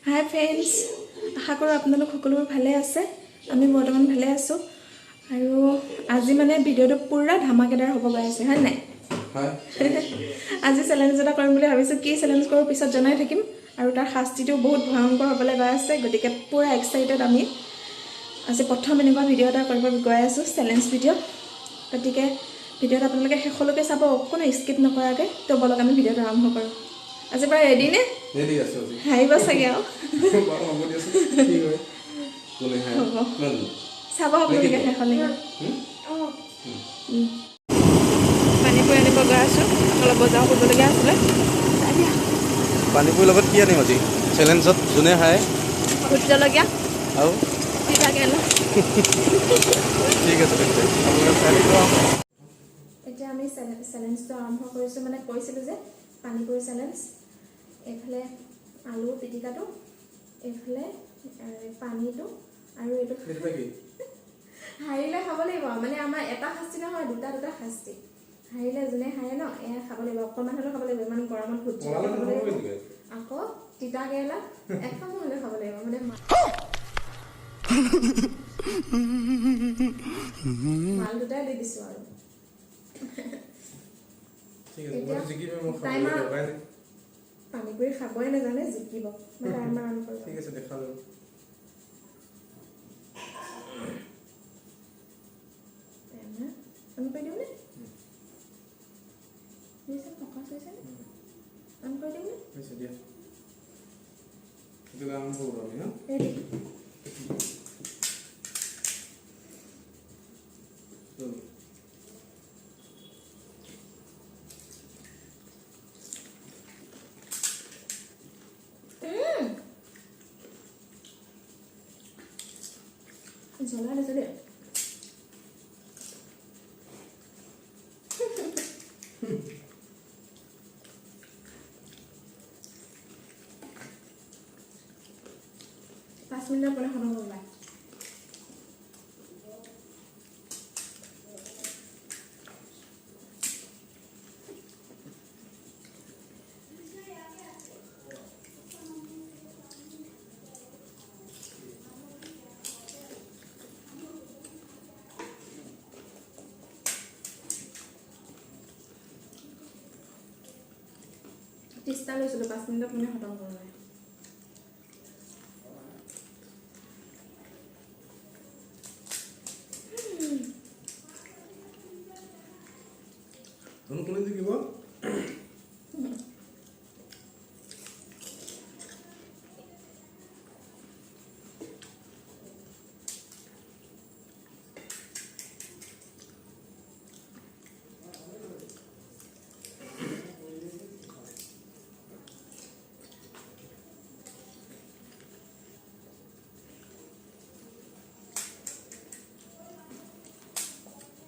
হাই friends, আশা কৰোঁ আপোনালোক সকলোবোৰ ভালে আছে। আমি বৰ্তমান ভালে আছোঁ আৰু আজি মানে ভিডিঅ'টো পূৰা ধামাকেদাৰ হ'ব গৈ আছে, হয় নাই? আজি চেলেঞ্জ এটা কৰিম বুলি ভাবিছোঁ। কি চেলেঞ্জ কৰোঁ পিছত জনাই থাকিম আৰু তাৰ শাস্তিটো বহুত ভয়ংকৰ হ'বলৈ গৈ আছে, গতিকে পূৰা এক্সাইটেড আমি। আজি প্ৰথম এনেকুৱা ভিডিঅ' এটা কৰিব গৈ আছোঁ, চেলেঞ্জ ভিডিঅ'। গতিকে ভিডিঅ'টো আপোনালোকে শেষলৈকে চাব, কোনো স্কিপ নকৰাকৈ। তো বলক আমি ভিডিঅ'টো আৰম্ভ কৰোঁ। আজি পৰা ৰেডি নে? ৰেডি আছো আজি। হাৰিব চাগে আৰু। হ'ব দিয়াচোন, কি হয় কোনে হাৰে হ'ব কিমান চাব আপোনালোকে শেষলৈকে। পানীপুৰি আনিব গৈ আছোঁ, অলপ বজাৰ কৰিবলগীয়া আছিলে। পানীপুৰিৰ লগত কি আনিম আজি চেলেঞ্জত যোনে হাৰে? ভোট জলকীয়া আৰু তিতা কেৰেলা। ঠিক আছে তেন্তে আপোনালোকে চাই দিব। এতিয়া আমি চেলেঞ্জটো আৰম্ভ কৰিছোঁ, মানে কৈছিলোঁ যে পানীপুৰি চেলেঞ্জ। এইফালে আলু পিটিকাটো, এইফালে পানীটো আৰু এইটো হাৰিলে খাব লাগিব। মানে আমাৰ এটা শাস্তি নহয়, দুটা শাস্তি। হাৰিলে যোনে হাৰে ন, এয়া খাব লাগিব, অকণমান হ'লেও খাব লাগিব। ইমান গৰমত ভোট জলকীয়া খাব লাগিব, আকৌ তিতা কেৰেলা একদম হ'লেও খাব লাগিব। মানে মাল দুটাই দি দিছোঁ আৰু। পানীপুৰি খাবই নাজানে, জিকিব। মই টাইমাৰ অন কৰোঁ। ঠিক আছে, দেখা যাব। অন কৰি দিওঁনে? ফকাছ হৈছেনে? অন কৰি দিওঁনে? দিয়া এইটো আৰম্ভ কৰোঁ আমি ন? ৰেডি। জ্বলা দিছে দেই। পাঁচ মিনিটৰ পৰা খাব পাবা। ত্ৰিছটা লৈছিলোঁ, 5 মিনিটত মানে খতম কৰোঁ। কোনে জিকিব?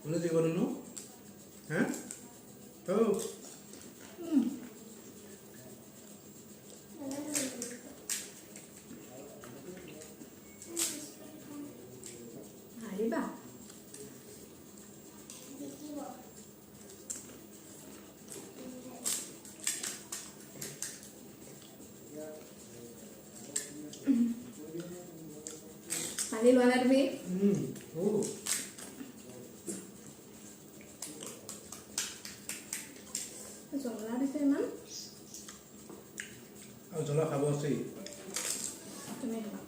কোনে জিকিব নো? হা? হাৰিবা। পানী লোৱা নাই তুমি? জ্বলা দিছে ইমান। আৰু জ্বলা খাব আছেই। তুমি খাবা।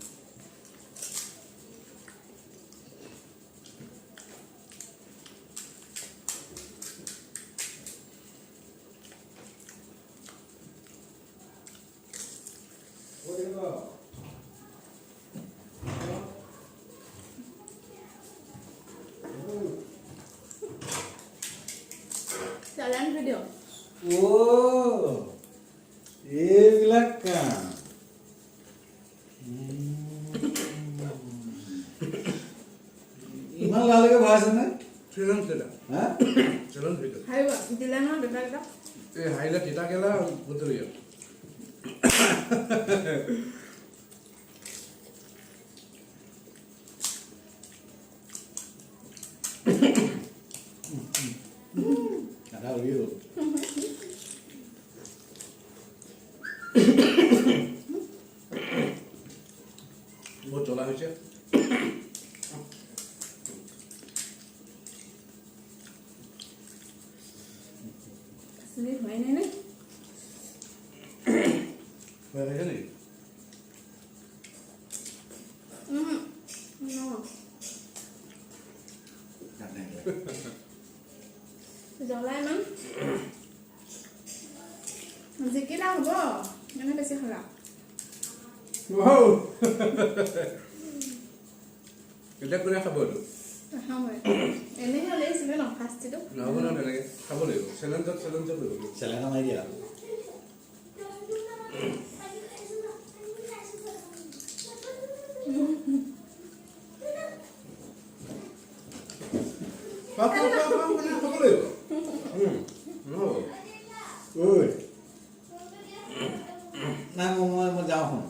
Challenge video'. এইবিলাক কাম ইমান লালকে ভৰাইছে নে? চেলেঞ্জ কেইটা? হা? Challenge video'. হাৰিবা দিলে নহয় দেউতাকেইটা। এই হাৰিলে তিতা কেৰেলা আৰু ভোট জলকীয়া। আধা উৰি গ'ল। হৈছে হয় নাই নে হৈ গৈছে নেকি? জ্বলা ইমান জিকিলা হ'ব মানে বেছি খলা এতিয়া কোনে খাব এইটো এনেই লাগিছিলে ন ফাৰ্ষ্টটো নহ'ব নহয় তেনেকৈ খাব লাগিব চেলেঞ্জত কৰিব চেলেঙা মাৰি দিয়া খাব লাগিব নহ'ব ঐ নাই মই যাওঁ শুন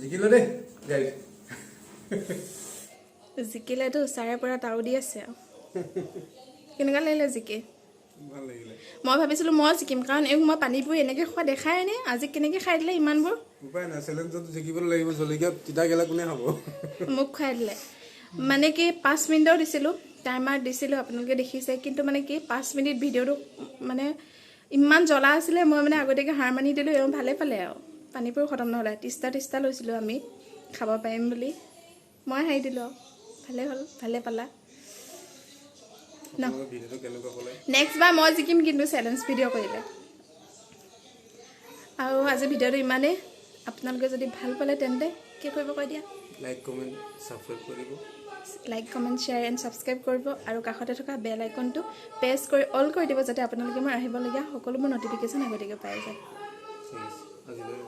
জিকিলো দেই গাইছ জিকিলেতো চাৰে পৰা তাৰু দি আছে আৰু কেনেকুৱা লাগিলে জিকি ভাল লাগিলে মই ভাবিছিলোঁ মই জিকিম কাৰণ এই মই পানীবোৰ এনেকৈ খোৱা দেখাই নাই আজি কেনেকৈ খাই দিলে ইমানবোৰ উপায় নাই চেলেঞ্জত জিকিবলৈ লাগিব জলকীয়া তিতা গেলা কোনে খাব মোক খুৱাই দিলে মানে কি 5 মিনিটৰ দিছিলোঁ টাইমাৰ দিছিলোঁ আপোনালোকে দেখিছে কিন্তু মানে কি 5 মিনিট ভিডিঅ'টো মানে ইমান জ্বলা আছিলে মই মানে আগতীয়াকৈ হাৰ মানি দিলোঁ এওঁ ভালে পালে আৰু পানীবোৰ খতম নহ'লে তিষ্টা লৈছিলোঁ আমি খাব পাৰিম বুলি মই হাৰি দিলোঁ ভালে হ'ল ভালে পালা ন ভিডিঅ'টো কেনেকুৱা ক'লে নেক্সট বাৰ মই জিকিম কিন্তু চেলেঞ্জ ভিডিঅ' কৰিলে আৰু আজি ভিডিঅ'টো ইমানেই আপোনালোকে যদি ভাল পালে তেন্তে কি কৰিব কৈ দিয়া লাইক কমেণ্ট ছাবস্ক্ৰাইব কৰিব like comment share and subscribe কৰিব আৰু কাষতে থকা বেল আইকনটো প্ৰেছ কৰি অল কৰি দিব যাতে আপোনালোকে মোৰ আহিবলগীয়া সকলোবোৰ ন'টিফিকেশ্যন আগতীয়াকৈ পাই যায় ঠিক আছে আজিলৈ